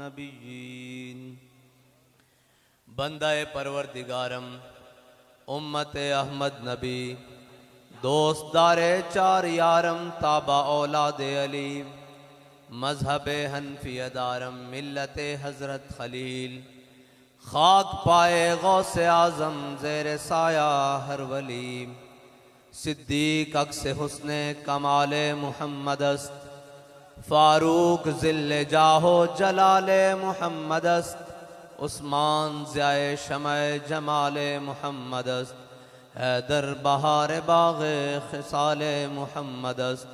नबीयीन बंदा परवरदिगारम उम्मत अहमद नबी दोस्तदारे चार यारम ताबा औलाद अली मजहब हनफिया दारम मिल्लत हजरत खलील खाक पाए गौसे आजम ज़ेर साया हर वली सिद्दीक अक्स हुस्ने कमाले मुहम्मदस्त फारूक ज़िल्ले जाहो जलाले मुहम्मदस्त उस्मान ज़ियाए शमए जमाले मुहम्मदस्त हैदर बहार बाग़े ख़िसाले मुहम्मदस्त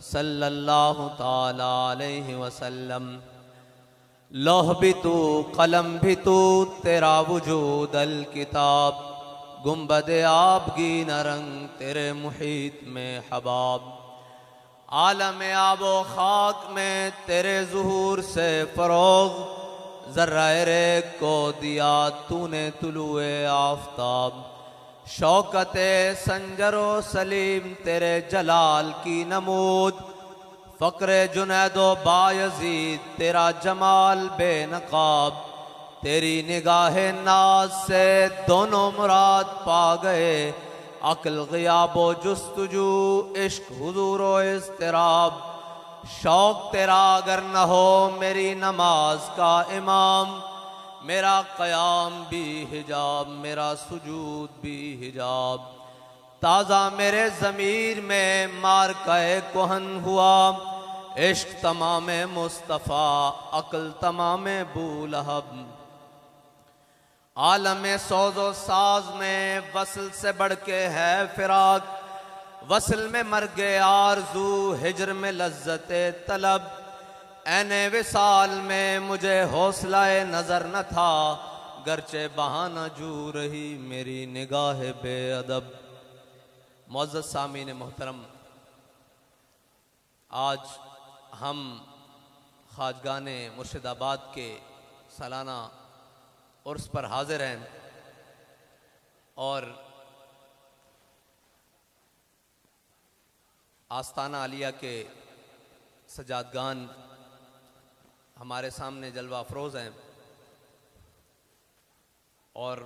सल्लल्लाहु ताला अलैहि वसल्लम लौह भी तू कलम भी तू तेरा वजूद अल किताब गुंबद आबगी नरंग तेरे मुहीत में हबाब आलम आबो खाक में तेरे ज़ुहूर से फ़रोग़ ज़र्रा रेग को दिया तूने तुलुए आफ़ताब शौकत संजरो सलीम तेरे जलाल की नमूद फ़क्र जुनैदो बायज़ीद तेरा जमाल बेनकाब तेरी निगाह नाज से दोनों मुराद पा गए अक्ल ग़ियाबो जुस्तजू इश्क हुज़ूरो इज़्तिराब शौक़ तेरा अगर न हो मेरी नमाज का इमाम मेरा क़याम भी हिजाब मेरा सुजूद भी हिजाब ताज़ा मेरे ज़मीर में मार क़ए कुहन हुआ इश्क तमाम मुस्तफ़ा अक्ल तमाम बूलहब आलम सोज़ो साज में वसल से बढ़ के है फ़िराक वसल में मर गए आरज़ू हिजर में लज्जत तलब ऐने विसाल में मुझे हौसलाए नज़र न था गरचे बहाना जू रही मेरी निगाह बेअदब मुअज़्ज़ज़ सामीन मोहतरम आज हम ख़ाजगान मुर्शिदाबाद के सालाना उर्स पर हाजिर हैं और आस्ताना आलिया के सजादगान हमारे सामने जलवा अफरोज़ हैं और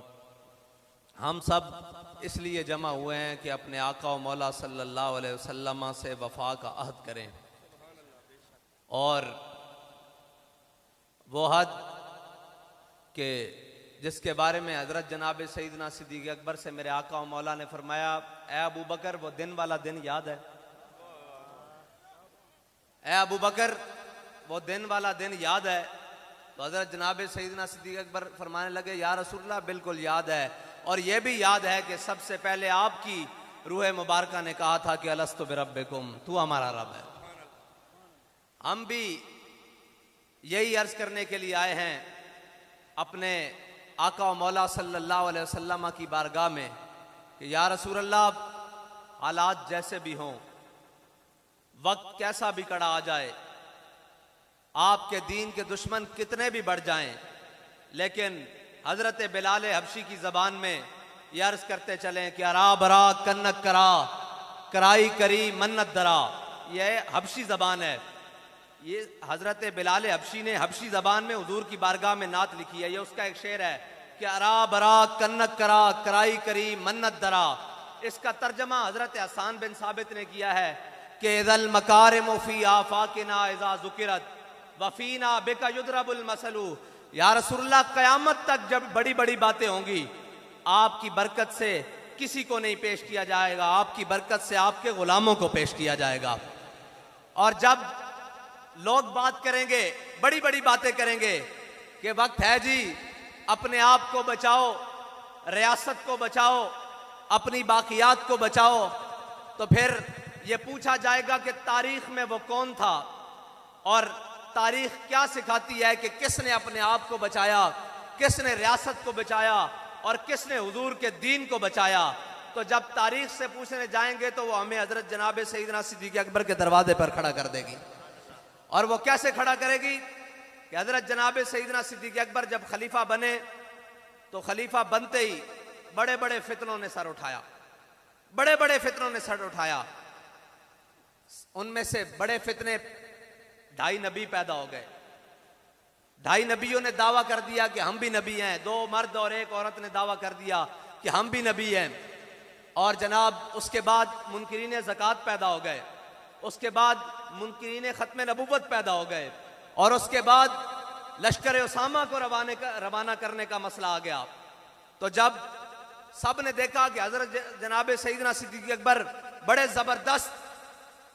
हम सब इसलिए जमा हुए हैं कि अपने आका व मौला सल्लल्लाहु अलैहि वसल्लम से वफ़ा का अहद करें और वो हद के जिसके बारे में हज़रत जनाब सैयदना सिद्दीक़ अकबर से मेरे आका व मौला ने फरमाया ए अबू बकर वो दिन वाला दिन याद है ए अबू बकर वो दिन वाला दिन याद है तो हज़रत जनाब सैयदना सिद्दीक़ अकबर फरमाने लगे या रसूलल्लाह बिल्कुल याद है और ये भी याद है कि सबसे पहले आपकी रूह मुबारका ने कहा था कि अलस्तु बिरब्बिकुम तू हमारा रब है हम भी यही अर्ज करने के लिए आए हैं अपने आका व मौला सल्लल्लाहु अलैहि वसल्लम की बारगाह में कि या रसूल अल्लाह, हालात जैसे भी हों, वक्त कैसा भी कड़ा आ जाए, आपके दीन के दुश्मन कितने भी बढ़ जाएं, लेकिन हजरत बिलाल हबशी की जबान में यह अर्ज करते चलें कि अरा बरा कन्नक करा कराई करी मन्नत दरा। यह हबशी जबान है। ये हजरत बिलाल हबशी ने हबशी जबान में हुजूर की बारगाह में नात लिखी है। ये उसका एक शेर है कि अरा बरा कन्नक करा कराई करी मन्नत दरा। इसका तर्जमा हजरत हसन बिन साबित ने किया है कि इदल मकारिम फी आफाकिना इज़ा ज़ुकिरत वफीना बिका युद्रबुल मसलू। या रसूलुल्लाह, क़यामत तक जब बड़ी बड़ी बातें होंगी, आपकी बरकत से किसी को नहीं पेश किया जाएगा, आपकी बरकत से आपके गुलामों को पेश किया जाएगा। और जब लोग बात करेंगे, बड़ी बड़ी बातें करेंगे कि वक्त है जी, अपने आप को बचाओ, रियासत को बचाओ, अपनी बाकियात को बचाओ, तो फिर ये पूछा जाएगा कि तारीख में वो कौन था और तारीख क्या सिखाती है कि किसने अपने आप को बचाया, किसने रियासत को बचाया और किसने हुजूर के दीन को बचाया। तो जब तारीख से पूछने जाएंगे तो वो हमें हजरत जनाब सईदना सिद्दीक़ अकबर के दरवाजे पर खड़ा कर देगी। और वो कैसे खड़ा करेगी कि हजरत जनाब सईदना सिद्दीक़ अकबर जब खलीफा बने तो खलीफा बनते ही बड़े बड़े फितनों ने सर उठाया, बड़े बड़े फितनों ने सर उठाया। उनमें से बड़े फितने, 2.5 नबी पैदा हो गए। 2.5 नबियों ने दावा कर दिया कि हम भी नबी हैं। 2 मर्द और 1 औरत ने दावा कर दिया कि हम भी नबी हैं। और जनाब उसके बाद मुनकिरीन ज़कात पैदा हो गए, उसके बाद मुनकिरीन ख़त्म नबुव्वत पैदा हो गए, और उसके बाद लश्कर उसामा को रवाना करने का मसला आ गया। तो जब सब ने देखा कि हजरत जनाब सईदना सिद्दीक़ अकबर बड़े ज़बरदस्त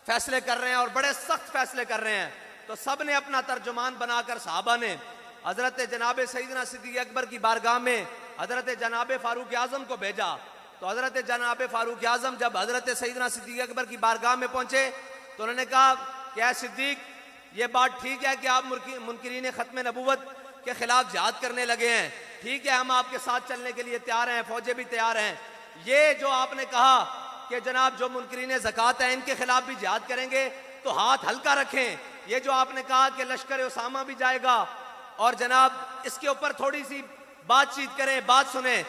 फैसले कर रहे हैं और बड़े सख्त फैसले कर रहे हैं, तो सब ने अपना तर्जुमान बनाकर सहाबा ने हजरत जनाब सईदना सिद्दीक़ अकबर की बारगाह में हजरत जनाब फारूक आज़म को भेजा। तो हजरत जनाब फारूक आज़म जब हजरत सईदना सिद्दीक़ अकबर की बारगाह में पहुंचे तो उन्होंने कहा कि ऐ सिद्दीक़, ये बात ठीक है कि आप मुनकिरीन ख़त्म नबुव्वत के खिलाफ जिहाद करने लगे हैं, ठीक है, हम आपके साथ चलने के लिए तैयार हैं, फौजें भी तैयार हैं। ये जो आपने कहा कि जनाब जो मुनकिरीन ज़कात है इनके खिलाफ भी जिहाद करेंगे, तो हाथ हल्का रखें। ये जो आपने कहा कि लश्कर उसामा भी जाएगा और जनाब इसके ऊपर थोड़ी सी बातचीत करें, बात सुने,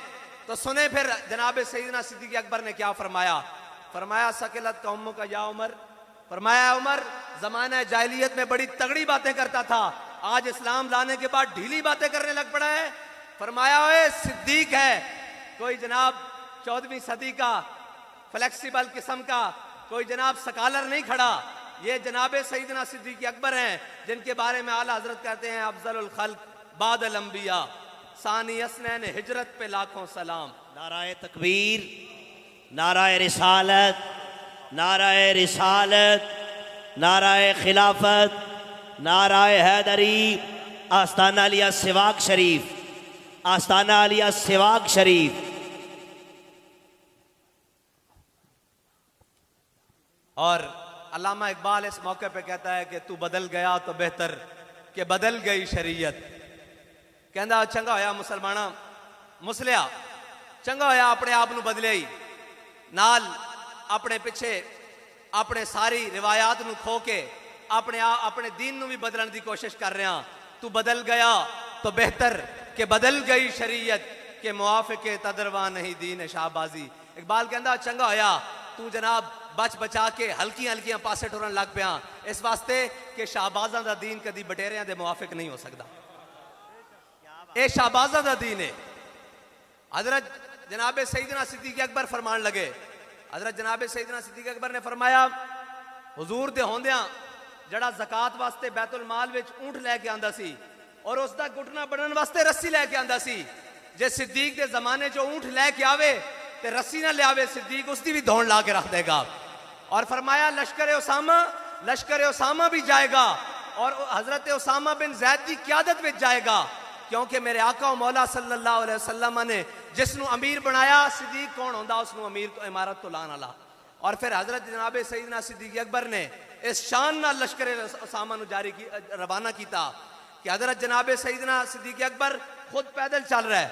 तो सुने फिर जनाब सईदना सिद्दीक़ अकबर ने क्या फरमाया। फरमाया सकिलत कौमों का या उमर, फरमाया उमर ज़माना जाहिलियत में बड़ी तगड़ी बातें करता था, आज इस्लाम लाने के बाद ढीली बातें करने लग पड़ा है। फरमाया ओए सिद्दीक है, कोई जनाब 14वीं सदी का फ्लेक्सिबल किस्म का कोई जनाब सकालर नहीं खड़ा, ये जनाब सईदना सिद्दीक़ अकबर हैं जिनके बारे में आला हजरत कहते हैं अफजलुल खल्क बादल अंबिया सानी असनैन हिजरत पे लाखों सलाम। नाराए तकबीर, नाराए रिसालत, नाराए रिसालत, नाराए खिलाफत, नाराए हैदरी, आस्ताना अलिया सिवाक शरीफ, आस्ताना अलिया सिवाक शरीफ। और अल्लामा इकबाल इस मौके पे कहता है कि तू बदल गया तो बेहतर कि बदल गई शरीयत। कहता चंगा होया मुसलमाना मुसलिया, चंगा होया अपने आप नू बदलिया ही, नाल अपने पिछे अपने सारी रिवायात नू खो के अपने दीन नू भी बदलने की कोशिश कर रहे हैं। तू बदल गया तो बेहतर कि बदल गई शरीयत के मुआफिके तदरवा नहीं दीन शाहबाजी। इकबाल कहता चंगा होया तू जनाब बच बचा के हल्कियां हल्कियां पासे टुरन लग पिया, इस वास्ते कि शाहबाजा दा दीन कदी बटेरियां दे मुआफिक नहीं हो सकता। ये शाहबाजा दा दीन है। हजरत जनाब सईदना सिद्दीक़ अकबर फरमान लगे, हजरत जनाब सईदना सिद्दीक़ अकबर ने फरमाया हुजूर दे होंदियां जड़ा ज़कात वास्ते बैतुल माल विच ऊंट लैके आंदा सी और उसका घुटना बनने वास्ते रस्सी लैके आंदा सी, जे सिद्दीक के जमाने जो ऊंट लैके आवे ते रस्सी ना लियावे, सिद्दीक उसकी भी धौन ला के रख देगा। और फरमाया लश्कर उसामा भी जाएगा और हजरत उसामा बिन जैद की क़यादत में जाएगा, क्योंकि मेरे आका मौला सल्लल्लाहु अलैहि वसल्लम ने जिसनु अमीर बनाया, सिद्दीक कौन होंदा उसनु अमीर तो इमारत तो लान वाला। और फिर हजरत जनाब सईदना सिद्दीक अकबर ने इस शान नाल लश्कर उसामा नू जारी की रवाना किया कि हजरत जनाब सईदना सिद्दीक अकबर खुद पैदल चल रहा है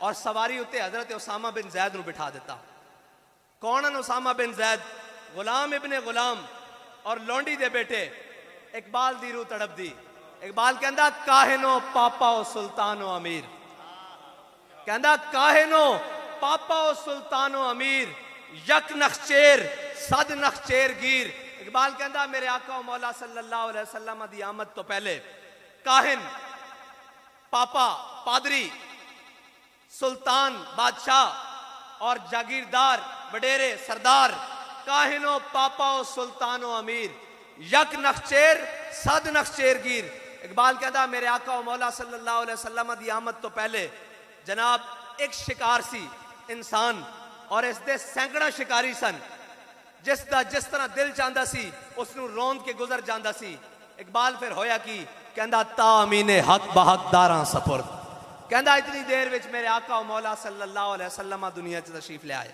और सवारी उत्ते हजरत उसामा बिन जैद नू बिठा दिता। कौन है उसामा बिन जैद? गुलाम इब्ने गुलाम और लौंडी दे बेटे। इकबाल दी रूह तड़प दी। इकबाल कहंदा काहिनो पापा ओ सुल्तानो अमीर, कहंदा काहिनो पापा ओ सुल्तानो अमीर, यक नखचेर सद नखचेर गिर। इकबाल कहंदा मेरे आका मौला सल्लल्लाहु अलैहि वसल्लम दी आमद तो पहले काहिन, पापा पादरी, सुल्तान बादशाह और जागीरदार वडेरे सरदार, काहिनो पापा ओ सुल्तानो अमीर, यक नखचेर सद नखचेर गिर। इकबाल कहता मेरे आका मौला सल्लल्लाहु अलैहि वसल्लम दी आमद तो पहले जनाब एक शिकार सी इंसान और इसके सैकड़ा शिकारी सन, जिसका जिस तरह दिल चाहता सी उसनू रोंद के गुजर जाता सी। इकबाल फिर होया कि कहता तामीने हक बहकदारां सपुर्द, कहता इतनी देर विच मेरे आका मौला सल्लल्लाहु अलैहि वसल्लम दुनिया च तशरीफ ले आए।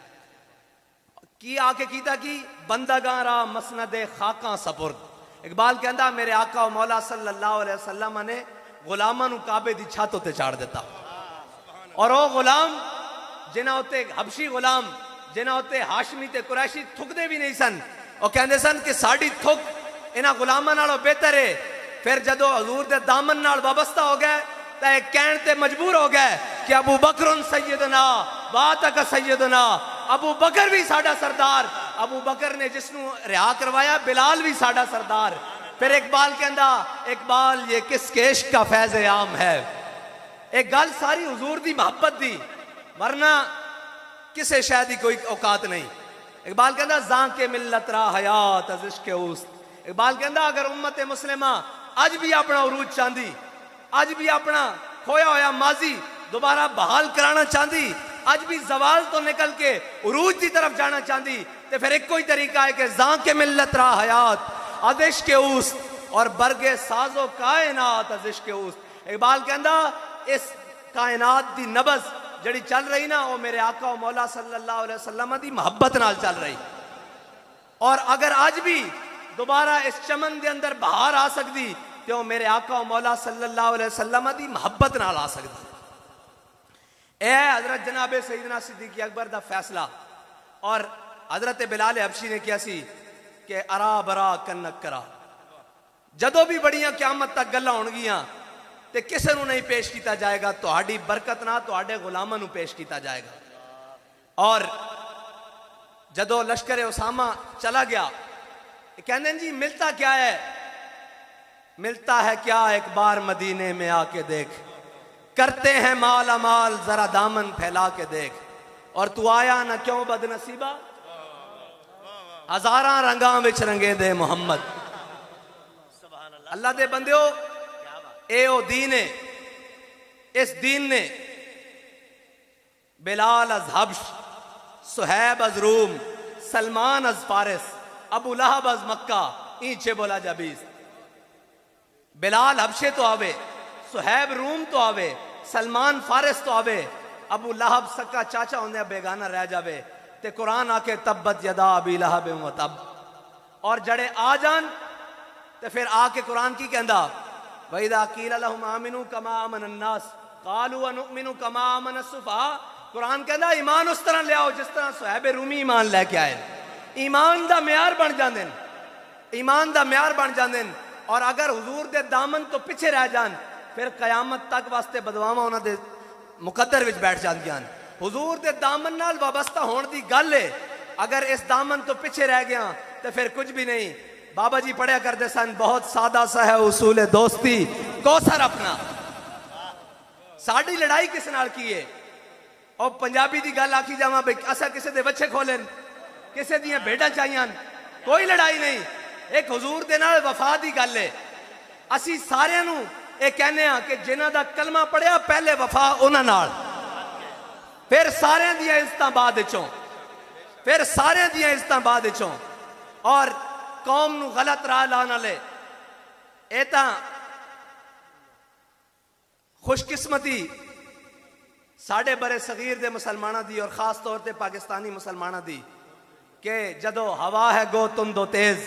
की आके कीता कि बंदगां रा मसनदे खाकां सपुर्द। इकबाल कहता मेरे आका मौला सल्लल्लाहु अलैहि वसल्लम ने गुलामां नू काबे दी छत उत्ते चाड़ दिता और वो गुलाम जिन्हां उत्ते हबशी गुलाम जिन्हां उत्ते हाशमी ते कुरैशी थुकदे भी नहीं सन, वो कहंदे सन कि साडी थुक इन्हां गुलामां नालों बेहतर है। फिर जदों हजूर दे दामन नाल वाबस्ता हो गए तो एक कहण ते मजबूर हो गए कि अबू बकर सैयदना वातक सैयदना, अबू बकर भी साडा सरदार, अबू बकर ने जिसनू रिहा करवाया बिलाल भी साडा सरदार। फिर इकबाल कहंदा इकबाल ये किस केश का फैज़ आम है। एक गल सारी हुजूर दी मोहब्बत दी, वरना किसे शायद ही कोई औकात नहीं। इकबाल कहंदा जां के मिल्लत रा हयात अज इश्क उस्त। इकबाल कहंदा अगर उम्मत मुस्लिमा अज भी अपना उरूज चाहती, अज भी अपना खोया होया माजी दोबारा बहाल कराना चाहती, अज भी जवाल तो निकल के उरूज की तरफ जाना चाहती, तो फिर एक कोई तरीका है कि जां के मिल्लत रा हयात अदिश के उस्त और बरगे साजो कायनात अदिश के उस्त। इकबाल कहंदा इस कायनात की नबज जड़ी चल रही ना वो मेरे आका मौला सल्लल्लाहु अलैहि वसल्लम की मोहब्बत नाल चल रही। और अगर आज भी दोबारा इस चमन के अंदर बहार आ सकती तो मेरे आका मौला सल्लल्लाहु अलैहि वसल्लम की मोहब्बत नाल आ सकती। ए हजरत जनाबे सईदना सिद्दीक अकबर का फैसला और हजरत बिलाल हबशी ने किया सी कि अरा बरा कन्नक करा। जदों भी बड़ियां क्यामत तक गल्लां होणगियां ते किसे नू नहीं पेश किया जाएगा, तुहाडी बरकत ना तुहाडे गुलामां नू पेश किया जाएगा। और जदों लश्कर उसामा चला गया कहते जी मिलता क्या है, मिलता है क्या एक बार मदीने में आके देख, करते हैं माला माल जरा दामन फैला के देख। और तू आया ना क्यों बदनसीबा, हजारां रंगां विच रंगे दे मुहम्मद। अल्लाह दे बंदियो ए ओ दीन है, इस दीन ने बिलाल अज हब्श, सुहैब अज रूम, सलमान अज फारिस, अबू लहब अज मक्का ईचे बोला जाबीज। बिलाल हबशे तो आवे, सुहैब रूम तो आवे, सलमान फारिस तो आवे, अबू लहब सक्का चाचा होंदे बेगाना रह जावे ते कुरान आके तब्बत यदा अबी लहब व तब। और जड़े आ जान ते फिर आके कुरान की कहंदा वइदा कीला लहुम आमिनू कमा आमन अन्नास कालू अनुमिनु कमा आमन अस्सुफहा। कुरान कहंदा ईमान उस तरह ले आओ जिस तरह सुहैब रूमी ईमान लेके आए। ईमान दा म्यार बन जांदे, ईमान दा म्यार बन जांदे। और अगर हुजूर दे दामन तो पीछे रह जान फिर कयामत तक वास्ते बदवावां उन्हां दे मुकद्दर विच बैठ जांदियां। हुजूर दे दामन नाल वाबस्ता होने की गल है, अगर इस दामन तो पीछे रह गया तो फिर कुछ भी नहीं। बाबा जी पढ़िया करते सन बहुत सादा सा है उसूल दोस्ती कौसर अपना। साड़ी लड़ाई किस नाल की है, और पंजाबी की गल आखी जावा भाई असा किसी के बच्चे खोले किसी दियां भेड़ां चाहिए, कोई लड़ाई नहीं। एक हुजूर दे नाल वफा की गल है। असी सारियां नू ये कहने कि जिन्हां दा कलमा पढ़िया पहले वफा उन्हां नाल, फिर सारियां दियां इज्जतां बाद विचों, फिर सारियां दियां इज्जतां बाद विचों। और कौम नू गलत राह लाने वाले ये तां खुशकिस्मती साढ़े बड़े सगीर दे मुसलमाना दी और खास तौर पर पाकिस्तानी मुसलमाना दी कि जदों हवा है गो तुम दो तेज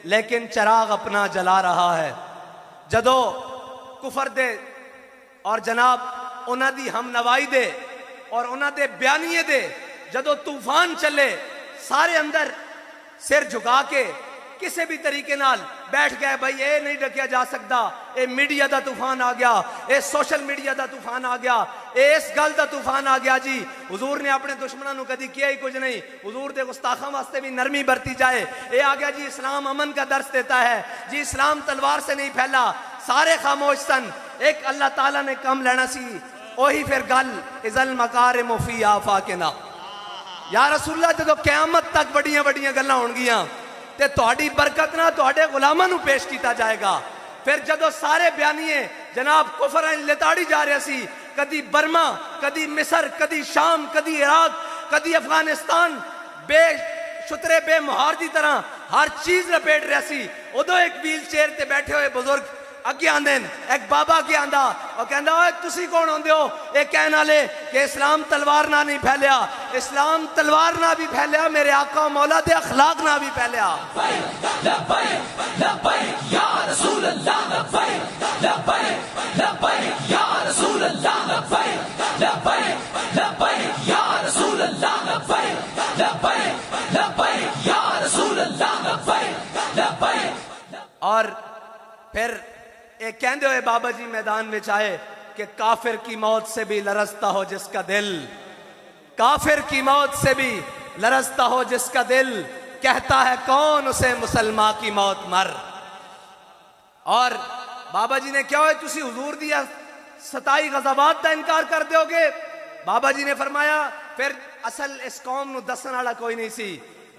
लेकिन चिराग अपना जला रहा है। जदों कुफर दे और जनाब उन्हां दी हम नवाई दे और उन्हां दे बयानीए दे जदों तूफान चले सारे अंदर सिर झुका के किसी भी तरीके नाल बैठ गए भाई ये नहीं डकिया जा सकता, ये मीडिया का तूफान आ गया, ये सोशल मीडिया का तूफान आ गया, ये इस गल का तूफान आ गया जी। हुजूर ने अपने दुश्मनों को कभी किया ही कुछ नहीं, हुजूर के गुस्ताखों वास्ते भी नरमी बरती जाए। ये आ गया जी इस्लाम अमन का दर्श देता है जी, इस्लाम तलवार से नहीं फैला, सारे खामोश सन, एक अल्लाह ताला ने कम लेना सी। ओही फिर गल इजल मकार मुफी आफा के ना या रसूलुल्लाह जो क़यामत तक बड़िया बड़िया गल्लां होणगियां ते तुहाडी बरकत ना तुहाडे गुलामां नूं पेश किया जाएगा। फिर जदों सारे बयानीए जनाब कुफर लिताड़ी जा रहे सी, कदी बर्मा, कदी मिस्र, कदी शाम, कदी इराक, कदी अफगानिस्तान, बेशुतरे बेमुहार की तरह हर चीज लपेट रहा सी। उदों एक व्हील चेयर ते बैठे हुए बुजुर्ग अगे आंदे, एक बाबा अगे आंदा और कहंदा ओए तुसी कौन होंदे हो? ये कहने वाले कि इस्लाम तलवार ना नहीं फैलिया, इस्लाम तलवार ना भी फैलिया, मेरे आका मौला दे अखलाक ना भी फैलिया। और फिर एक कहते हुए बाबा जी मैदान में आए कि काफिर की मौत से भी लरसता हो जिसका दिल, काफिर की मौत से भी लरसता हो जिसका दिल, कहता है कौन उसे मुसलमान की मौत मर। और बाबा जी ने क्या है तुसी हुजूर दिया 27 गज़ावात का इनकार कर दोगे? बाबा जी ने फरमाया फिर असल इस कौम नूं दसन वाला कोई नहीं सी,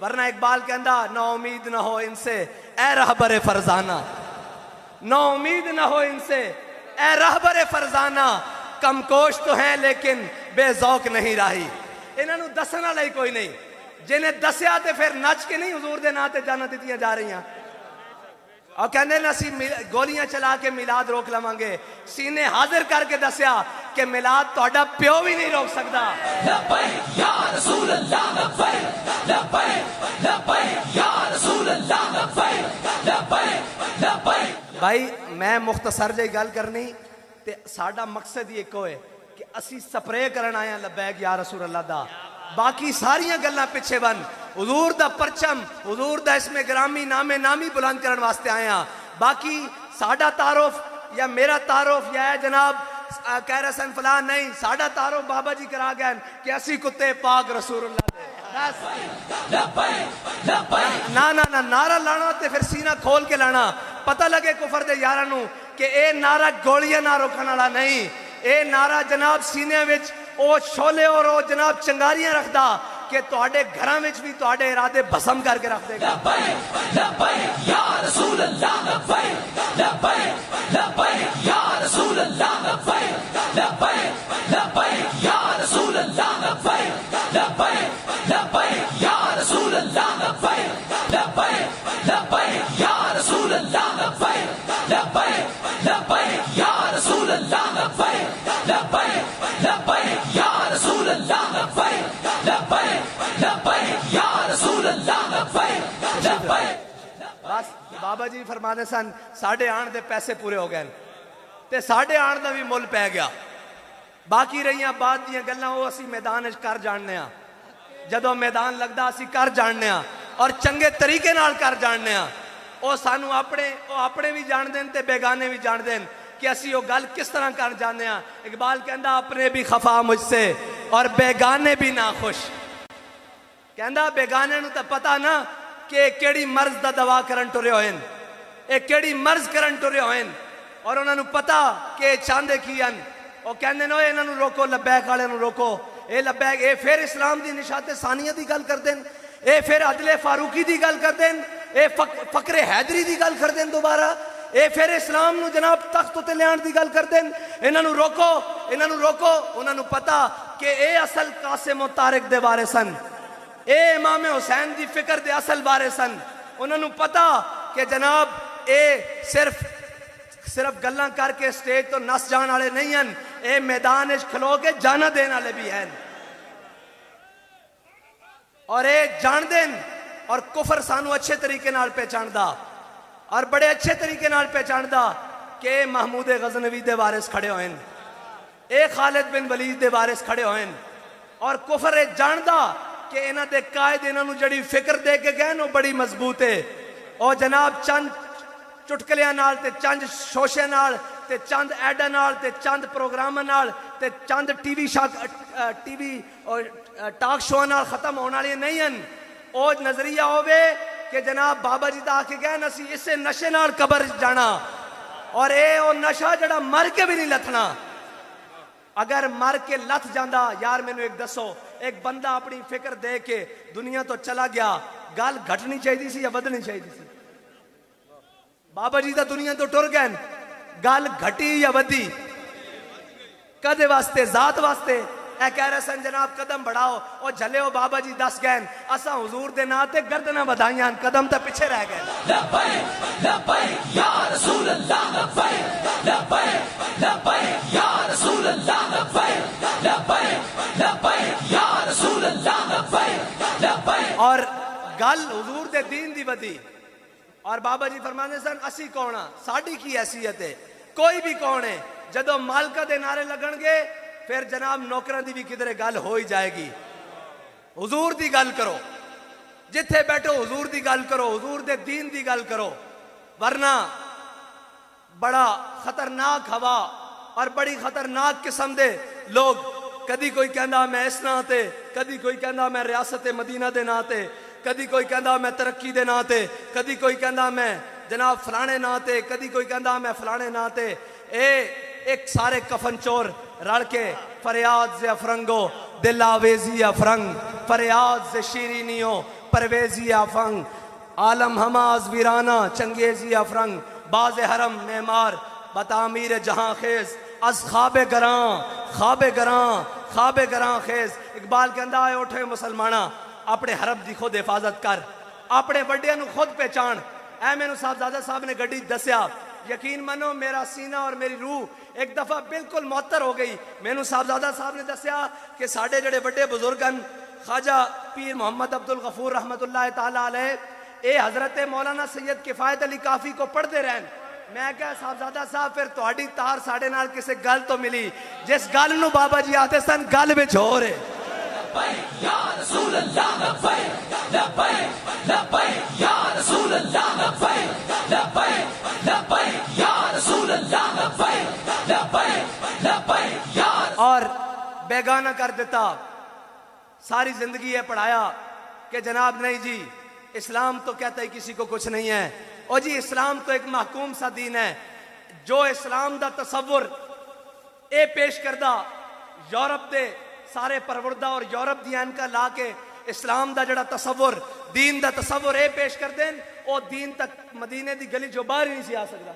वरना इकबाल कहंदा ना उम्मीद ना हो इनसे ए रहबर फरजाना, ना उम्मीद ना हो इनसे ए रहबर फरजाना, कमकोश तो हैं लेकिन बेजौक नहीं राही। इन्हां नूं दसन वाला ही कोई नहीं, जिन्हें दसिया ते फिर नच के नहीं हुजूर दे नां ते जाना दित्तियां जा रही और कहने ना सी गोलियां चला के मिलाद रोक लवांगे, सीने हाजिर करके दसिया कि मिलाद तोड़ा प्यो भी नहीं रोक सकता। भाई मैं मुख्तसर जी गल करनी ते साडा मकसद ही एक है कि असी स्प्रे करन आए लबैक या रसूल अल्लाह दा, बाकी सारियां गल्लां पिछे बन, हुजूर दा परचम हुजूर दा इसमें ग्रामी नामे नामी बुलंद करने वास्ते आए हैं। बाकी साडा तारुफ या मेरा तारुफ या जनाब कह रहे सन फलां नहीं, साडा तारुफ बाबा जी करा गए कि असी कुत्ते पाक रसूलुल्लाह दे। ना ना ना नारा लाना ते फिर सीना खोल के लाना, पता लगे कुफर दे यारां नूं कि ए नारा गोलियां ना रोकने वाला नहीं, ए नारा जनाब सीने विच ओ शोले और ओ जनाब चंगारियां रखदा कि तुहाडे घरां विच भी तुहाडे इरादे भस्म करके रख देगा। बस बाबा जी फरमाते सन साढ़े आण दे पैसे पूरे हो गए ते साढ़े आण का भी मुल पै गया। बाकी रही बाद दी गल्लां वो असी मैदान कर जानने, जदों मैदान लगता असी कर जानने और चंगे तरीके नाल कर जानने, वो सानू अपने भी जान देन ते बेगाने भी जान देन कि असी वो गल किस तरह कर जाने। इकबाल कहंदा अपने भी खफा मुझसे और बेगाने भी ना खुश, कहंदा बेगाने नूं तां पता ना कि केड़ी मर्ज दा दवा करन टुरे होएन, ए केड़ी मर्ज करन टुरे होएन और उन्हां नूं पता कि चाहते की हन। वो कहंदे ने इन्हां नूं रोको, लब्बैक वाले नूं रोको, ए लब्बैक ए फिर इस्लाम दी निशाते सानिया दी गल कर देन, ए फिर अदले फारूकी दी गल कर देन, ए फकरे हैदरी दी गल कर देन दोबारा, ए फिर इस्लाम नूं जनाब तख्त उत्ते लियाण दी गल कर देन। इन्हां नूं रोको, इन्हां नूं रोको। उन्हां नूं पता कि ए असल कासिम और तारिक दे बारे सन, ए इमाम हुसैन दी फिक्र दे असल बारे सन। उन्हां नूं पता कि जनाब ए सिर्फ गल्लां करके स्टेज तो नस जाने वाले नहीं हैं, ए मैदान विच खलो के जाना देने वाले भी हैं और ए जान देन और कुफर सानू अच्छे तरीके नाल पहचानदा और बड़े अच्छे तरीके नाल पहचानदा कि महमूद गजनवी दे वारिस खड़े होए ए खालिद बिन वलीद दे वारिस खड़े होए और कुफर ये जानदा कि इन्हां दे कायद इन्हां नूं जड़ी फिक्र दे के गए वो बड़ी मजबूत है और जनाब चंद चुटकलियां नाल ते चंद शोशे नाल ते चंद एडा नाल ते चंद प्रोग्रामां नाल ते चंद टीवी और टॉक शो नाल खत्म होने वाली नहीं हैं। ओ नजरिया होवे कि जनाब बाबा जी दा आके गए असी इसे नशे नाल कबर जाना और ये ओ नशा जड़ा मर के भी नहीं लथना। अगर मर के लथ जाता यार मैनू एक दसो एक बंदा अपनी फिक्र दे के दुनिया तो चला गया गल घटनी चाहिए सी या वधनी चाहिए सी? बाबा जी दा दुनिया तो टुर गए गल घटी या वधी? कदे वास्ते जात वास्ते ए कह रहे सन जनाब कदम बढ़ाओ और झले हो बाबा जी दस गए असा हुजूर दे नां ते गर्दना बधाइयां कदम तो पिछे रह गए। लब्बैक लब्बैक या रसूल अल्लाह लब्बैक लब्बैक लब्बैक या रसूल अल्लाह लब्बैक लब्बैक लब्बैक या रसूल अल्लाह लब्बैक लब्बैक। और गल हुजूर दे दीन दी वधी और बाबा जी फरमाते सन असी कौन आ साडी की हैसियत है कोई भी कौन है जदों मालका दे नारे लगणगे फिर जनाब नौकरां दी भी किधरे गल हो ही जाएगी। हुजूर दी गल करो जिथे बैठो हुजूर दी गल करो हुजूर दे दीन दी गल करो वरना बड़ा खतरनाक हवा और बड़ी खतरनाक किस्म दे लोग कदी कोई कहंदा मैं इस नां ते कदी कोई कहंदा मैं रियासत मदीना दे नां ते कदी कोई कहंदा मैं तरक्की दे नां ते कदी कोई कहंदा मैं जनाब फलाने नां ते कदी कोई कहंदा मैं फलाने नां ते एक सारे कफन चोर रल के फरियाद से अफरंगो दिल आवेजी अफरंग फरियाद से शीरीनियो परवेजी अफंग आलम हमाज वीराना चंगेजी अफरंग बाज हरम मेमार बतामीर जहां खेज अज खाबे गरां खेज। इकबाल कहता है उठे मुसलमाना अपने हरब की खुद हिफाजत कर अपने वड्डियां नूं खुद पहचान। ऐ मैनू साहबजादा साहब ने गड्डी दस्या यकीन मानो मेरा सीना और मेरी रूह एक दफा बिल्कुल मुअत्तर हो गई। मैनू साहबजादा साहब ने दस्या कि साडे जड़े बड़े बुजुर्ग हैं ख्वाजा पीर मोहम्मद अब्दुल गफूर रहमतुल्लाह ताला अलैह ए हजरत मौलाना सैयद किफायत अली काफी को पढ़ते रहन। मैं क्या साहबजादा साहब फिर तुहाडी तार साडे नाल किसे गल तो मिली जिस गल नूं बाबा जी आते सन गल विच हो रहे। लब्बैक या रसूल अल्लाह लब्बैक लब्बैक लब्बैक या रसूल अल्लाह लब्बैक लब्बैक लब्बैक या रसूल अल्लाह लब्बैक लब्बैक लब्बैक या। और बेगाना कर देता सारी जिंदगी ये पढ़ाया कि जनाब नहीं जी इस्लाम तो कहता है किसी को कुछ नहीं है और जी इस्लाम तो एक महकूम सा दीन है जो इस्लाम दा तसव्वुर ए पेश करदा यूरोप दे सारे परवरदा और यूरोप दी एनका ला के इस्लाम दा जड़ा तसव्वुर दीन दा तसव्वुर ए पेश कर देन ओ दीन तक मदीने दी गली जो बाहर ही नहीं सी आ सकदा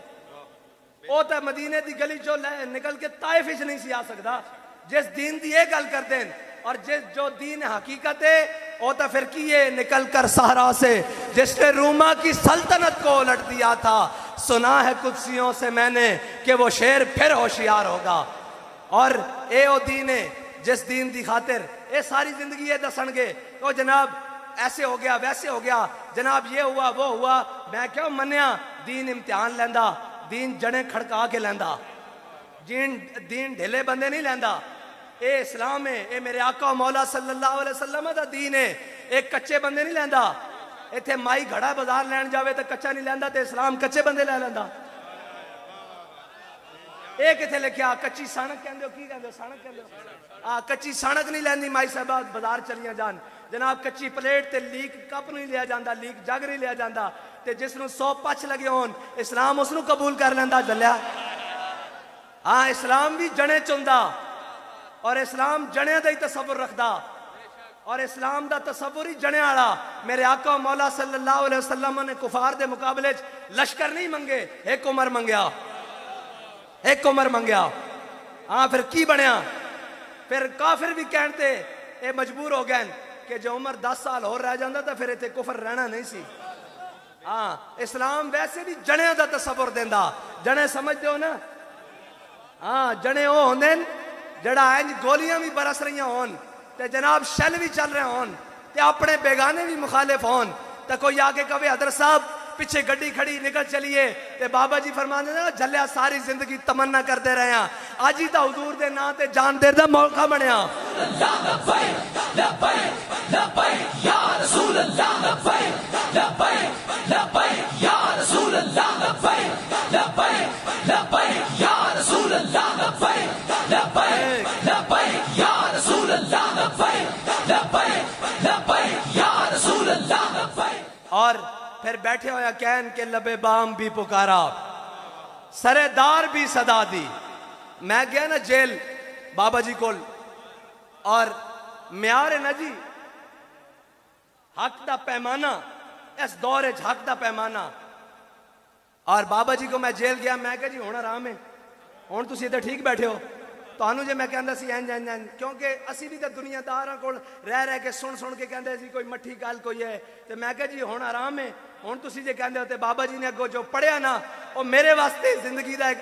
ओ तो मदीने दी गली जो निकल के ताइफ ही नहीं सी आ सकदा जिस दीन दी ये गल कर देन और जिस जो दीन हकीकत है वो तो फिर किए निकल कर सहरा से जिसने रूमा की सल्तनत को उलट दिया था सुना है कुदसियों से मैंने कि वो शेर फिर होशियार होगा। और ए ओ दीन है जिस दीन की खातिर ये सारी जिंदगी ये दसणगे तो जनाब ऐसे हो गया वैसे हो गया जनाब ये हुआ वो हुआ। मैं क्यों मन्या दीन इम्तिहान लैंदा दीन जड़े खड़का के लैंदा दीन ढिले बंदे नहीं लैंदा। ए इस्लाम है ए मेरे आका मौला सल्लल्लाहु अलैहि वसल्लम दा दीन है एक कच्चे बंदे नहीं लैंदा। इत्थे माई घड़ा बाजार लैन जावे तो कच्चा नहीं लैंदा ते इस्लाम कच्चे बंदे लै लैंदा। ए किथे लिखिया कच्ची सणक कहंदे हो की कहंदे हो सणक कहंदे हो कच्ची सणक नहीं लैंदी माई साहबा बाजार चलियां जान जनाब कच्ची प्लेट ते लीक कप नहीं लिया जाता लीक जग नहीं लिया जाता ते जिसनूं 100 पछ लगे होन इस्लाम उसनूं कबूल कर लैंदा जलिया। हाँ इस्लाम भी जने चुंदा और इस्लाम जने का ही तसव्वुर रखदा और इस्लाम का तसव्वुर ही जने वाला। मेरे आका मौला सल्लल्लाहु अलैहि वसल्लम ने कुफार के मुकाबले लश्कर नहीं मंगे एक उमर मंगया। हाँ फिर की बनया फिर काफिर भी कहते ये मजबूर हो गए कि जो उमर 10 साल और रह जाता तो फिर इतने कुफर रहना नहीं सी। हाँ इस्लाम वैसे भी जने का तसव्वुर देंदा जने समझते हो ना। हाँ जने वो होंदे जड़ा इंज गोलियां भी बरस रही होन ते जनाब शैल भी चल रहे होन ते अपने बेगाने भी मुखालिफ होन तो कोई आके कहे हजरत साहब पिछे गड्डी खड़ी निकल चलिए, ते बाबा जी फरमाते ना झल्लिया सारी जिंदगी तमन्ना करते रहे हैं, अज ही तो हुजूर दे नाम ते जान देर दा मौका बनया। और फिर बैठे होया कहन के लबे बाम भी पुकारा, सरेदार भी सदा दी। मैं गया ना जेल बाबा जी को, और म्यार है ना जी हक दा पैमाना, इस दौर च हक दा पैमाना। और बाबा जी को मैं जेल गया, मैं कहा जी हुण आराम है, हुण तुसीं इत्थे ठीक बैठे हो, ਤੁਹਾਨੂੰ जे मैं कहता सी इंज इंज इंज, क्योंकि असी भी तो दुनियादारां कोल रह के सुन सुन के कहते सी कोई मट्ठी गल कोई है, तो मैं कहा जी हुण आराम है, हुण तुसीं जे कहते हो तो बाबा जी ने अगों जो पढ़िया ना वो मेरे वास्ते जिंदगी का एक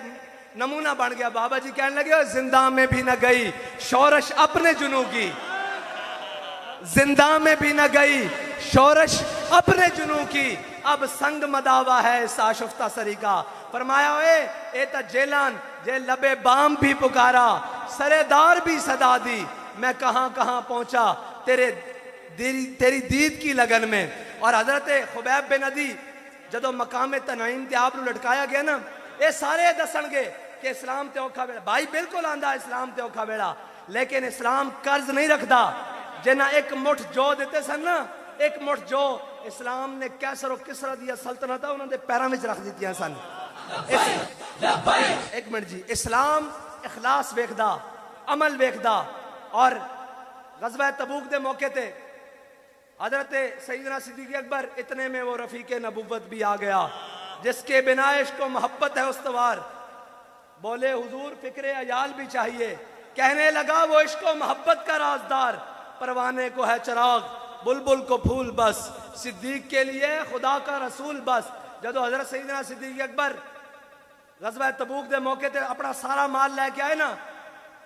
नमूना बन गया। बाबा जी कहने लगे जिंदा में भी न गई शोरश अपने जुनू की, जिंदा में भी न गई शोरश अपने जुनू की, अब संग मदावा है साशुफ्ता सरी का। फरमाया ए ता जेलान जे लबे बाम भी पुकारा, सरेदार भी सदा दी, मैं कहां कहां पहुंचा तेरी दीद की लगन में। और हजरत खुबैब बिन अदी जदों मकाम तनईम ते आप लटकाया गया ना, ये सारे दसणगे कि इस्लाम ते औखा वेला, भाई बिल्कुल आंदा इस्लाम ते औखा वेला, लेकिन इस्लाम कर्ज नहीं रखता। जिन्हें एक मुठ जो देते सन ना, एक मुठ जो इस्लाम ने कैसर और किसरा दिया सल्तनत उन्होंने पैरों में रख दी सन। एक मिनट जी, इस्लाम इखलास वेखदा, अमल वेखदा। और गज़वा तबूक दे मौके ते हजरत सईदना सिद्दीक़ अकबर, इतने में वो रफीक नबुव्वत भी आ गया, जिसके बिना इश्क को मोहब्बत है उस्तवार। बोले हुजूर फिक्रे अयाल भी चाहिए, कहने लगा वो इश्क को मोहब्बत का राजदार, परवाने को है चिराग, बुलबुल को फूल बस, सिद्दीक के लिए खुदा का रसूल बस। जदों हजरत सईदना सिद्दीक़ अकबर गज़वा तबूक दे मौके ते अपना सारा माल लैके आए ना,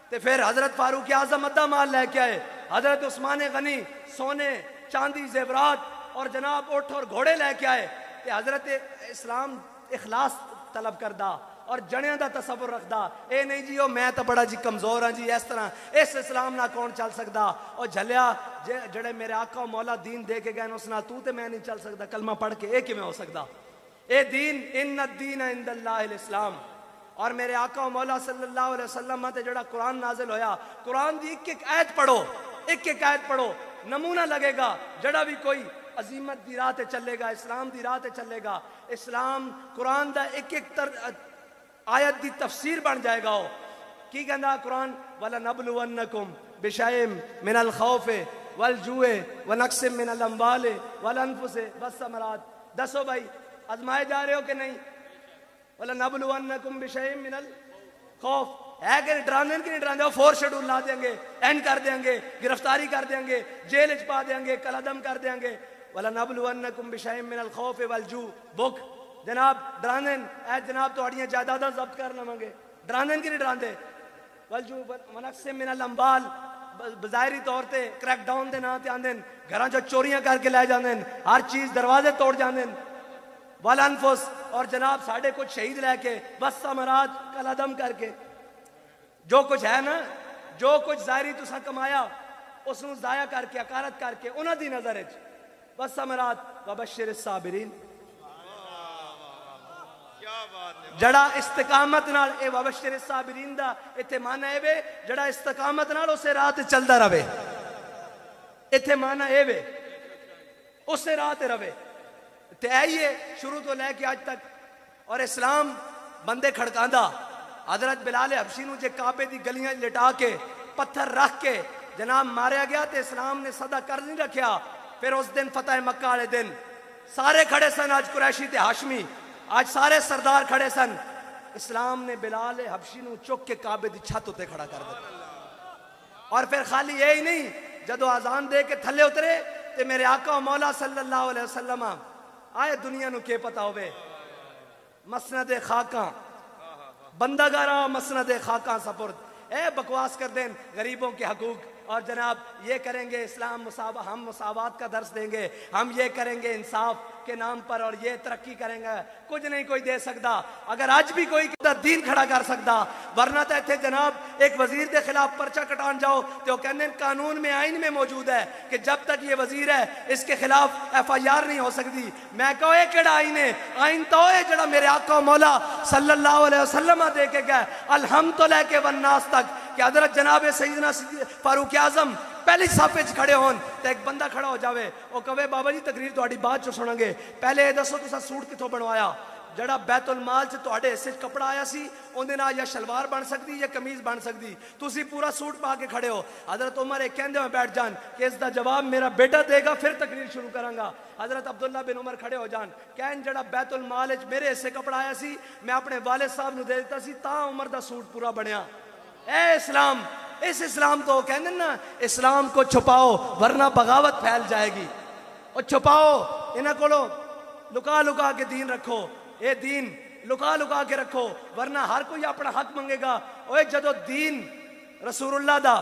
तो फिर हजरत फारूक आजम अद्धा माल लैके आए, हजरत उस्मान गनी सोने चांदी जेवरात और जनाब ऊँट और घोड़े लैके आए। तो हजरत इस्लाम इखलास तलब करदा और जणियां दा तसव्वुर रखदा, ए नहीं जी ओ मैं तो बड़ा जी कमजोर हाँ जी, इस तरह इस इस्लाम ना कौन चल सकता। और झलिया जड़े मेरे आका मौला दीन दे के गए उस नाल तू तो मैं नहीं चल सकता, कलमा पढ़ के किवें हो सकता। ए दीन इन्ना दीन इंदल्लाहिल इस्लाम। और मेरे आका मौला सल्लल्लाहु अलैहि वसल्लम ते जड़ा कुरान नाजिल होया, कुरान दी एक एक आयत पढ़ो, एक एक आयत पढ़ो, नमूना लगेगा। जड़ा भी कोई अजीमत दी राह ते चलेगा, इस्लाम दी राह ते चलेगा, इस्लाम कुरान दा एक एक आयत दी तफसीर बन जाएगा। हो की कहंदा कुरान, वला नबलुवन्नकुम बिशैइन मिनल खौफे वल जुए व नक्सिम मिनल अम्वाले वल अनफुसे वस्समरात। दसो भाई आजमाए जा रहे हो कि नहीं? वला नबलुवन्नकुम बिशैइन मिनल खौफ है कि डराने की नहीं डराने, फोर शेड्यूल ला देंगे, एंड कर देंगे, गिरफ्तारी कर देंगे, जेल च पा देंगे, कलदम कर देंगे। वला नबलुवन्नकुम बिशैइन मिनल खौफे वल जू, भुख जनाब डराने ऐ जनाब थोड़ियां जायदादां जब्त कर लवांगे, डराने की नहीं डराते। वलजू मनक्से मिनल अम्बाल, बज़ाहिरी तौर पर क्रैकडाउन के नाम से आते घर जो चोरियां करके लै जाते, हर चीज़ दरवाजे तोड़ जाते। वल अनफुस, और जनाब साढ़े कुछ शहीद लैके बस समराज कलादम करके, जो कुछ है ना, जो कुछ ज़ाहिरी तुसा कमाया उसनू ज़ाया करके अकारत करके उन्हां दी नज़र बस समराज वबश्शिर साबिरीन। जड़ा इस्तकामत नाल ए वबश्शिर साबिरीन दा इत्थे माना ए वे, जड़ा इस्तकामत नाल उसे राह ते चलदा रवे, इत्थे माना ए वे उसे राह ते रवे। ते आइए शुरू तो लैके आज तक। और इस्लाम बंदे खड़कांदा, हजरत बिलाल हबशी नूं जे काबे दी गलियां लिटा के पत्थर रख के जनाब मारिया गया, तो इस्लाम ने सदा कर नहीं रखा। फिर उस दिन फतेह मक्का वाले दिन सारे खड़े सन, आज कुरैशी ते हाशमी, आज सारे सरदार खड़े सन। इस्लाम ने बिलाल हबशी नूं चुक के काबे दी छत उत्ते खड़ा कर दिया। और फिर खाली यही नहीं, जदों आजान दे के थले उतरे तो मेरे आका मौला सल्लल्लाहु अलैहि वसल्लम आए, दुनिया नूं के पता होवे मसनद खाका बंदागारा मसनद खाका सपुर्द। ए बकवास कर देन गरीबों के हकूक, और जनाब ये करेंगे इस्लाम हम मुसावात का दर्स देंगे, हम ये करेंगे इंसाफ के नाम पर और ये तरक्की करेंगे, कुछ नहीं कोई दे सकता। अगर आज भी कोई दीन खड़ा कर सकता, वरना तो इतने जनाब एक वजीर के खिलाफ पर्चा कटान जाओ तो कहने कानून में आइन में मौजूद है कि जब तक ये वजीर है इसके खिलाफ FIR नहीं हो सकती। मैं कहो ये केड़ा आइन है? आइन तो है जड़ा मेरे आका मौला सल्लल्लाहु अलैहि वसल्लम दे के गए अलहम्द तो लेके वन्नास तक कि हजरत जनाब सैयदना फारूक आजम पहली साफे च खड़े होन तो एक बंदा खड़ा हो जावे और कहे बाबा जी तकरीर तुहाडी बाद चो सुनांगे, पहले ये दसो तुसा सूट किथों बनवाया? जड़ा बैतुल माल च तुहाडे हिस्से च कपड़ा आया सी उहदे नाल या शलवार बन सकदी या कमीज बन सकदी, तुसी पूरा सूट पा के खड़े हो। हजरत उमर एक कहंदे हुए बैठ जान कि इसका जवाब मेरा बेटा देगा फिर तकरीर शुरू करांगा। हजरत अब्दुल्ला बिन उमर खड़े हो जान कहन जड़ा बैतुल माल च मेरे हिस्से कपड़ा आया सी मैं अपने वालिद साहब नूं दे दित्ता सी तां उमर दा सूट पूरा बनया। ए इस्लाम, इस इस्लाम तो कहते ना इस्लाम को छुपाओ वरना बगावत फैल जाएगी, और छुपाओ इन्हें को लुका लुका के दीन रखो, ये दीन लुका लुका के रखो वरना हर कोई अपना हक मंगेगा। ओए जदों दीन रसूलुल्लाह दा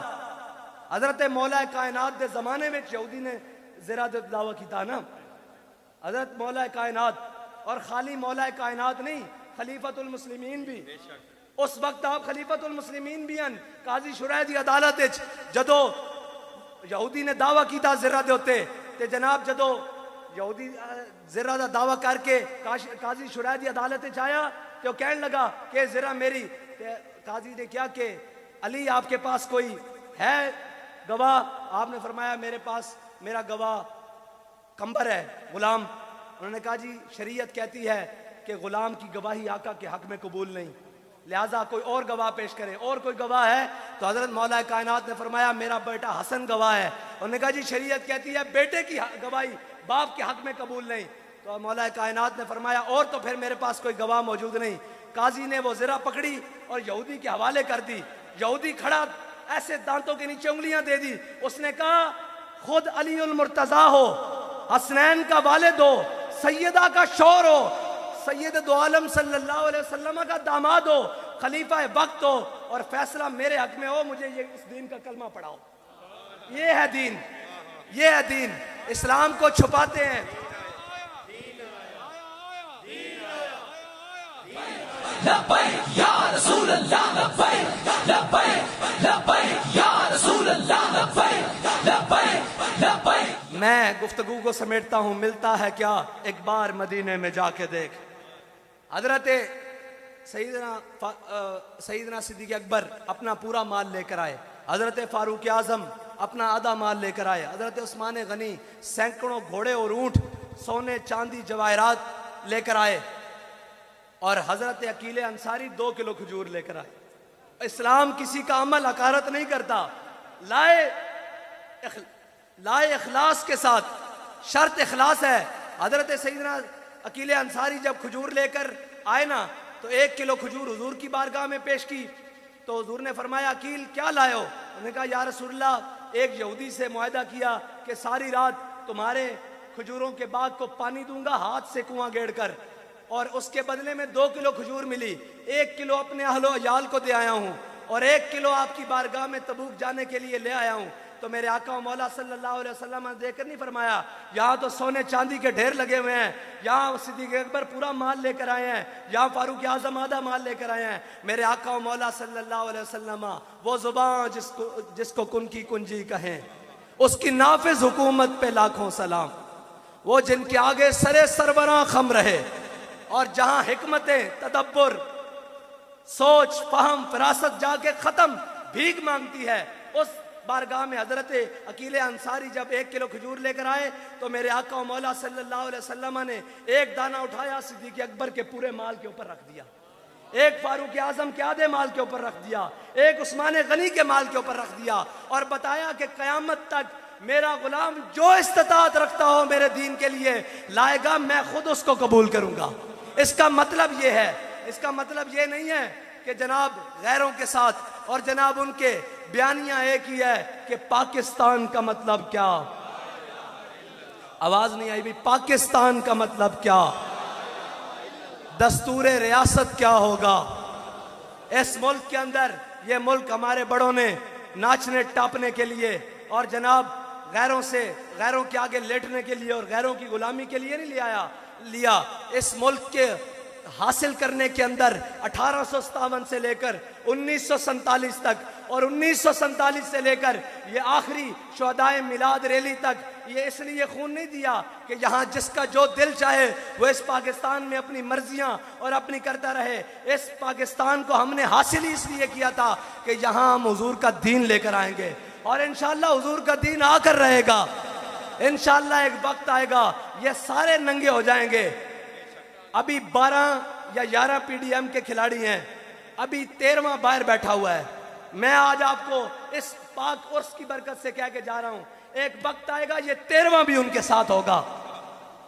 हजरत मौला कायनात के जमाने में यहूदी ने ज़रा दावा किया ना, हजरत मौला कायनात और खाली मौला कायनात नहीं खलीफतुल मुस्लिमीन भी, उस वक्त आप खलीफतुल मुस्लिमीन भी हैं। काजी शुरैह दी अदालत जदों यहूदी ने दावा किया ज़रा दे उत्ते ते जनाब जदों यहूदी ज़रा दा दावा करके काजी शुरैह दी अदालत आया तो कहने लगा कि ज़रा मेरी, काजी ने क्या कि अली आपके पास कोई है गवाह? आपने फरमाया मेरे पास मेरा गवाह कंबर है गुलाम। उन्होंने कहा जी शरीयत कहती है कि गुलाम की गवाही आका के हक में कबूल नहीं, लिहाजा कोई और गवाह पेश करे। और कोई गवाह है? तो हजरत मौला कायनात ने फरमाया मेरा बेटा हसन गवाह है। उन्होंने कहा जी शरीयत कहती है बेटे की गवाही बाप के हक में कबूल नहीं। तो मौला कायनात ने फरमाया और तो फिर मेरे पास कोई गवाह मौजूद नहीं। काजी ने वो ज़रा पकड़ी और यहूदी के हवाले कर दी। यहूदी खड़ा ऐसे दांतों के नीचे उंगलियां दे दी, उसने कहा खुद अलीउल मुर्तजा हो, हसनैन का वालिद हो, सैयदा का शौहर हो, सैयद दो आलम सल्लल्लाहु अलैहि वसल्लम का दामाद हो, खलीफा वक्त हो और फैसला मेरे हक में हो, मुझे ये इस दीन का कलमा पढ़ाओ। ये है दीन, ये है दीन। इस्लाम को छुपाते हैं। लब्बैक या रसूल अल्लाह लब्बैक, लब्बैक लब्बैक या रसूल अल्लाह लब्बैक, लब्बैक लब्बैक। मैं गुफ्तगू को समेटता हूं, मिलता है क्या एक बार मदीने में जाके देख। हजरत सईदना सिद्दीक़ अकबर अपना पूरा माल लेकर आए, हजरत फारूक आजम अपना आधा माल लेकर आए, हजरत उस्मान गनी सैकड़ों घोड़े और ऊंट सोने चांदी जवाहरात लेकर आए और हजरत अकीले अंसारी 2 किलो खजूर लेकर आए। इस्लाम किसी का अमल हकारत नहीं करता, लाए इखलास के साथ, शर्त इखलास है। हजरत सईदना अकीले अंसारी जब खजूर लेकर आए ना तो 1 किलो खजूर हुजूर की बारगाह में पेश की तो हुजूर ने फरमाया अकील क्या लाए हो? उन्होंने कहा या रसूलल्लाह एक यहूदी से मुआहदा किया कि सारी रात तुम्हारे खजूरों के बाग को पानी दूंगा हाथ से कुआं गेड़ कर, और उसके बदले में 2 किलो खजूर मिली। 1 किलो अपने अहलो अयाल को दे आया हूँ और 1 किलो आपकी बारगाह में तबूक जाने के लिए ले आया हूँ। तो मेरे आका मौला सल्लल्लाहु अलैहि वसल्लम ने देखकर नहीं फरमाया यहाँ तो सोने चांदी के ढेर लगे हुए हैं, यहाँ सिद्दीक़ अकबर पूरा माल लेकर आए हैं, यहाँ फारूक आज़म आधा माल लेकर आए हैं। मेरे आका मौला सल्लल्लाहु अलैहि वसल्लम वो जुबान जिसको कुन की कुंजी कहें, उसकी नाफिज हुकूमत पे लाखों सलाम। वो जिनके आगे सरे सरवरा खम रहे और जहां हिकमतें तदब्बर सोच फहम फरासत जाके खत्म भीख मांगती है, उस बारगाह में हजरत अकीले अंसारी जब 1 किलो खजूर लेकर आए तो मेरे आका मौला सल्लल्लाहु अलैहि वसल्लम ने एक दाना उठाया सिद्दीक़ अकबर के पूरे माल के ऊपर रख दिया, एक फारूक आजम के आधे माल के ऊपर रख दिया, एक उस्मान गनी के माल के ऊपर रख दिया और बताया कि क़यामत तक मेरा गुलाम जो इस्तिताअत रखता हो मेरे दीन के लिए लाएगा, मैं खुद उसको कबूल करूंगा। इसका मतलब ये है, इसका मतलब ये नहीं है कि जनाब गैरों के साथ, और जनाब उनके बयानियां एक ही है कि पाकिस्तान का मतलब क्या, आवाज नहीं आई भी, पाकिस्तान का मतलब क्या, दस्तूर रियासत क्या होगा इस मुल्क के अंदर। ये मुल्क हमारे बड़ों ने नाचने टापने के लिए और जनाब गैरों के आगे लेटने के लिए और गैरों की गुलामी के लिए नहीं लिया। इस मुल्क के हासिल करने के अंदर 1857 से लेकर 1947 तक और 1947 से लेकर ये आखिरी शुहदाए मिलाद रैली तक ये इसलिए खून नहीं दिया कि यहाँ जिसका जो दिल चाहे वो इस पाकिस्तान में अपनी मर्जियां और अपनी करता रहे। इस पाकिस्तान को हमने हासिल ही इसलिए किया था कि यहाँ हम हुजूर का दीन लेकर आएंगे और इंशाअल्लाह हुजूर का दीन आकर रहेगा। इंशाअल्लाह एक वक्त आएगा ये सारे नंगे हो जाएंगे। अभी 12 या 11 पीडीएम के खिलाड़ी हैं, अभी 13वां बाहर बैठा हुआ है। मैं आज आपको इस पाक उर्स की बरकत से कह के जा रहा हूं, एक वक्त आएगा ये 13वां भी उनके साथ होगा।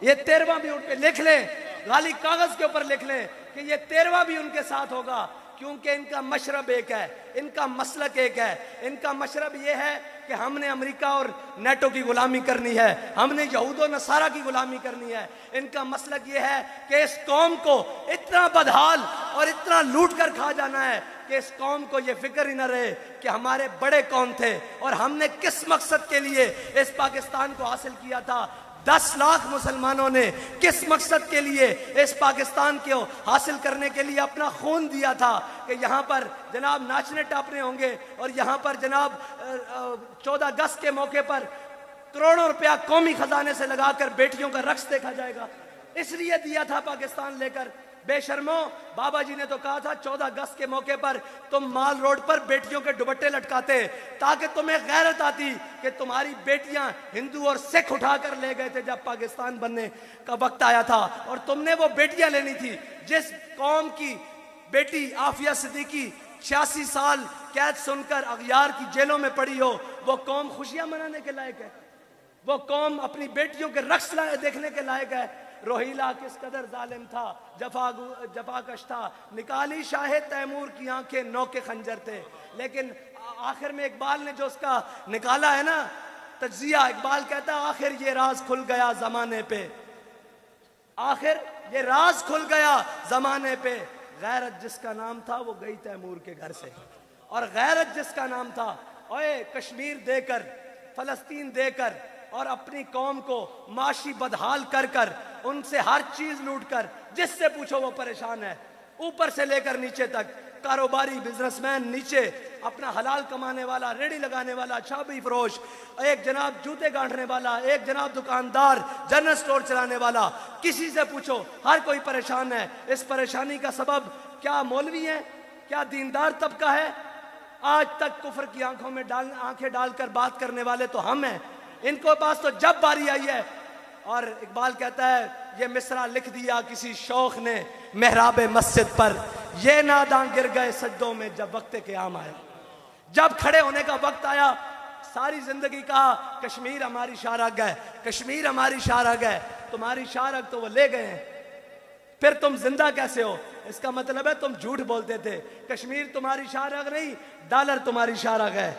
ये 13वां भी उन पे लिख लें, गाली कागज के ऊपर लिख लें कि ये 13वां भी उनके साथ होगा, क्योंकि इनका मशरब एक है, इनका मसलक एक है। इनका मशरब ये है कि हमने अमेरिका और नेटो की गुलामी करनी है, हमने यहूदो नसारा की गुलामी करनी है। इनका मसलक ये है कि इस कौम को इतना बदहाल और इतना लूट कर खा जाना है कि इस कौम को ये फिक्र ही न रहे कि हमारे बड़े कौन थे और हमने किस मकसद के लिए इस पाकिस्तान को हासिल किया था। 10 लाख मुसलमानों ने किस मकसद के लिए इस पाकिस्तान को हासिल करने के लिए अपना खून दिया था कि यहाँ पर जनाब नाचने टापने होंगे और यहाँ पर जनाब 14 अगस्त के मौके पर करोड़ों रुपया कौमी खजाने से लगाकर बेटियों का रक्स देखा जाएगा। इसलिए दिया था पाकिस्तान लेकर। बेशर्मो, बाबा जी ने तो कहा था 14 अगस्त के मौके पर तुम माल रोड पर बेटियों के दुपट्टे लटकाते ताकि तुम्हें गैरत आती कि तुम्हारी बेटियां हिंदू और सिख उठाकर ले गए थे जब पाकिस्तान बनने का वक्त आया था और तुमने वो बेटियां लेनी थी। जिस कौम की बेटी आफिया सिद्दीकी 86 साल कैद सुनकर अगयार की जेलों में पड़ी हो, वो कौम खुशियां मनाने के लायक है? वो कौम अपनी बेटियों के रक्स देखने के लायक है? रोहिला किस कदर जालिम था, जफाकश था, निकाली शाहे तैमूर की आंखें नौ के खंजर थे। लेकिन आखिर में इकबाल ने जो उसका निकाला है ना तज्जिया, इकबाल कहता है आखिर ये राज खुल गया जमाने पे, आखिर ये राज खुल गया जमाने पे। गैरत जिसका नाम था वो गई तैमूर के घर से, और गैरत जिसका नाम था ओए कश्मीर देकर, फलस्तीन देकर और अपनी कौम को माशी बदहाल कर कर उनसे हर चीज लूट कर, जिससे पूछो वो परेशान है, ऊपर से लेकर नीचे तक। कारोबारी बिजनेसमैन नीचे, अपना हलाल कमाने वाला, रेडी लगाने वाला, चाबी फरोश, एक जनाब जूते गांठने वाला, एक जनाब दुकानदार, जनरल स्टोर चलाने वाला, किसी से पूछो हर कोई परेशान है। इस परेशानी का सबब क्या मौलवी है, क्या दीनदार तबका है? आज तक कुफर की आंखों में आंखें डालकर बात करने वाले तो हम हैं। इनको पास तो जब बारी आई है। और इकबाल कहता है ये मिसरा लिख दिया किसी शौक ने मेहराब मस्जिद पर, ये नादां गिर गए सज्दों में जब वक्त क़याम आया। जब खड़े होने का वक्त आया, सारी जिंदगी कहा कश्मीर हमारी शाहरग है, कश्मीर हमारी शाहरग है। तुम्हारी शाहरग तो वो ले गए हैं, फिर तुम जिंदा कैसे हो? इसका मतलब है तुम झूठ बोलते थे। कश्मीर तुम्हारी शाहरग नहीं, डॉलर तुम्हारी शाहरग है।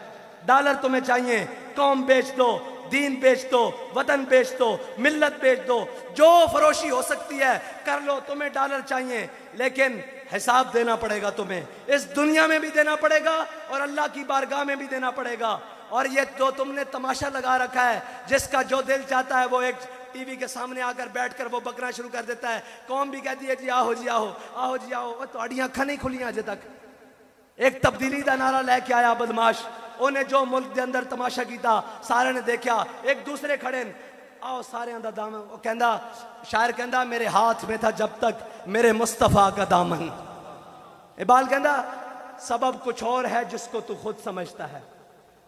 डॉलर तुम्हें चाहिए, कौम बेच दो, दीन बेच दो, वतन बेच दो, मिल्लत बेच दो, जो फरोशी हो सकती है कर लो। तुम्हें डॉलर चाहिए, लेकिन हिसाब देना पड़ेगा तुम्हें, इस दुनिया में भी देना पड़ेगा और अल्लाह की बारगाह में भी देना पड़ेगा। और ये जो तुमने तमाशा लगा रखा है, जिसका जो दिल चाहता है वो एक टीवी के सामने आकर बैठकर वो बकना शुरू कर देता है। कौम भी कहती है जी आओ जी आओ, आओ जी आओ। वो तो अखा नहीं खुलियां अजे तक। एक तब्दीली का नारा लेके आया बदमाश, उन्हें जो मुल्क के अंदर तमाशा किया सारे ने देखा, एक दूसरे खड़े आओ सारे दा दामन। वो कहंदा, शायर कहंदा मेरे हाथ में था जब तक मेरे मुस्तफ़ा का दामन। इकबाल कहंदा सबब कुछ और है जिसको तू खुद समझता है।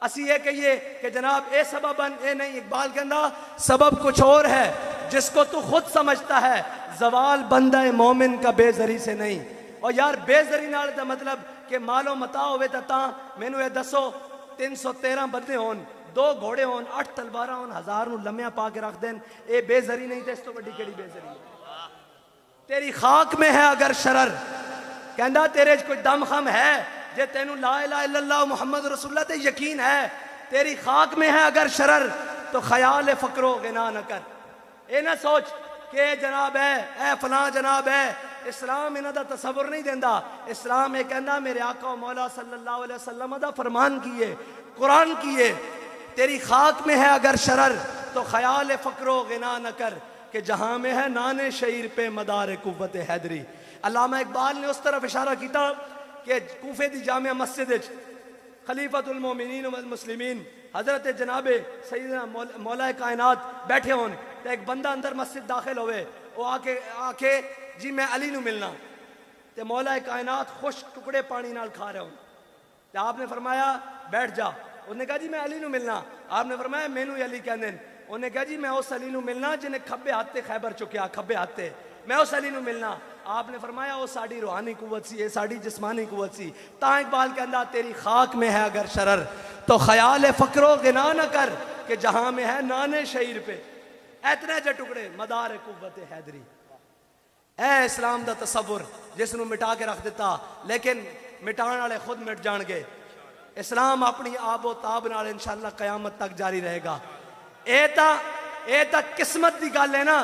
असी ये कहिए कि जनाब ए सबबन ए नहीं, इकबाल कहंदा सबब कुछ और है जिसको तू खुद समझता है। जवाल बंदा मोमिन का बेजरी से नहीं। और यार बेजरी नाल दा मतलब कि मालो मता होवे ता मैनू ये दसो 313 बंदे होन, 2 घोड़े होन, 8 तलवार होन, 1000 नू लम्या पा के रख देन, ए बेजरी नहीं? तो इस तो बड़ी केड़ी बेजरी है? तेरी खाक में है अगर शरर, कहंदा तेरे कोई दम खम है जे तेनू ला इलाहा इल्लल्लाह मुहम्मद रसूलुल्लाह ते यकीन है। तेरी खाक में है अगर शरर तो ख्याल फकरो गिना न कर। ए ना सोच के जनाब है, ए फलां जनाब है, इस्लाम इन्हां दा तसव्वुर नहीं देंदा। इस्लाम ये कहंदा मेरे आका और मौला सल्लल्लाहु अलैहि वसल्लम दा फरमान की है, कुरान की है, तेरी खाक में है अगर शरर तो ख्याल फकरो गिना न कर कि जहां में है नाने शहीर पे मदार कुव्वत हैदरी। अल्लामा इकबाल ने उस तरफ इशारा किया कि कूफे दी जामिया मस्जिद विच खलीफतुल मोमिनीन वल मुस्लिमीन हजरत जनाबे सैयदना मौला कायनात बैठे होन तो एक बंदा अंदर मस्जिद दाखिल होवे, वो आके आके जी मैं अली नू मिलना, ते मौला कायनात खुश टुकड़े पानी नाल खा रहे हो, तो आपने फरमाया बैठ जा। उसने कहा जी मैं अली नू मिलना, आपने फरमाया मैनू अली कहंदे ने। उन्हें कहा जी मैं उस अली नू मिलना जिन्हें खब्बे हाथ ते खैबर चुकिया, खब्बे हाथ ते मैं उस अली नू मिलना। आपने फरमाया वो साड़ी रूहानी कुव्वत सी, ये साड़ी जिस्मानी कुव्वत सी। ता इकबाल कहंदा तेरी खाक में है अगर शरर तो ख्याल फकरो गिना न कर कि जहां में है नाने शहीर पे इतने जे टुकड़े मदार कुव्वत हैदरी। ए इस्लाम दा तसव्वुर जिसनू मिटा के रख दिता, लेकिन मिटाने वाले खुद मिट जाएंगे। इस्लाम अपनी आबो ताब नाल इंशाअल्लाह कयामत तक जारी रहेगा। ए ता किस्मत की गल है ना,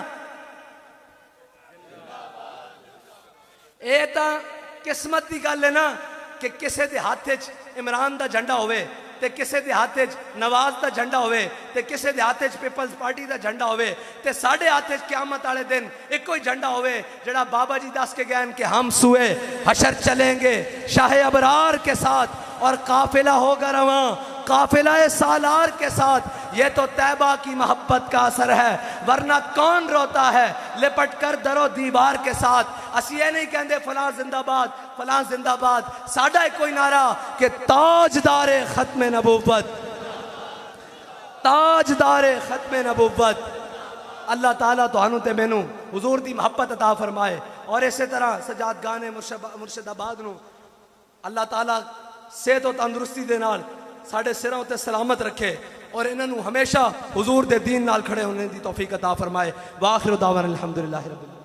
ये तो किस्मत की गल है ना कि किसी के हाथ इमरान का झंडा होवे ते किसी के हाथ नवाज का झंडा होवे ते किसी के हाथ पीपल्स पार्टी का झंडा होवे ते साढ़े हाथ क्यामत वाले दिन एक ही झंडा होवे जड़ा बाबा जी दस के गए कि हम सुए हशर चलेंगे शाह अबरार के साथ और काफिला होगा रवां काफिला सालार के साथ। ये तो तैबा की मोहब्बत का असर है, वरना कौन रोता है लिपट कर दरो दीवार के साथ। असी ये नहीं कहते फलां जिंदाबाद फलां जिंदाबाद, साडा कोई नारा कि ताजदारे खत्म नबूवत, ताजदारे खत्म नबूवत। अल्लाह ताला तुहानू ते मैनू हुजूर दी मोहब्बत अता फरमाए और इस तरह सजाद गाने मुर्शिदाबाद नू अल्लाह ताला सेहत और तंदुरुस्ती दे नाल साढ़े सिरों उत्ते सलामत रखे और इन्होंने हमेशा हुजूर दे दीन नाल खड़े होने की तौफीक अता फरमाए। वाखिर दावाना अल्हम्दुलिल्लाहि रब्बिल आलमीन।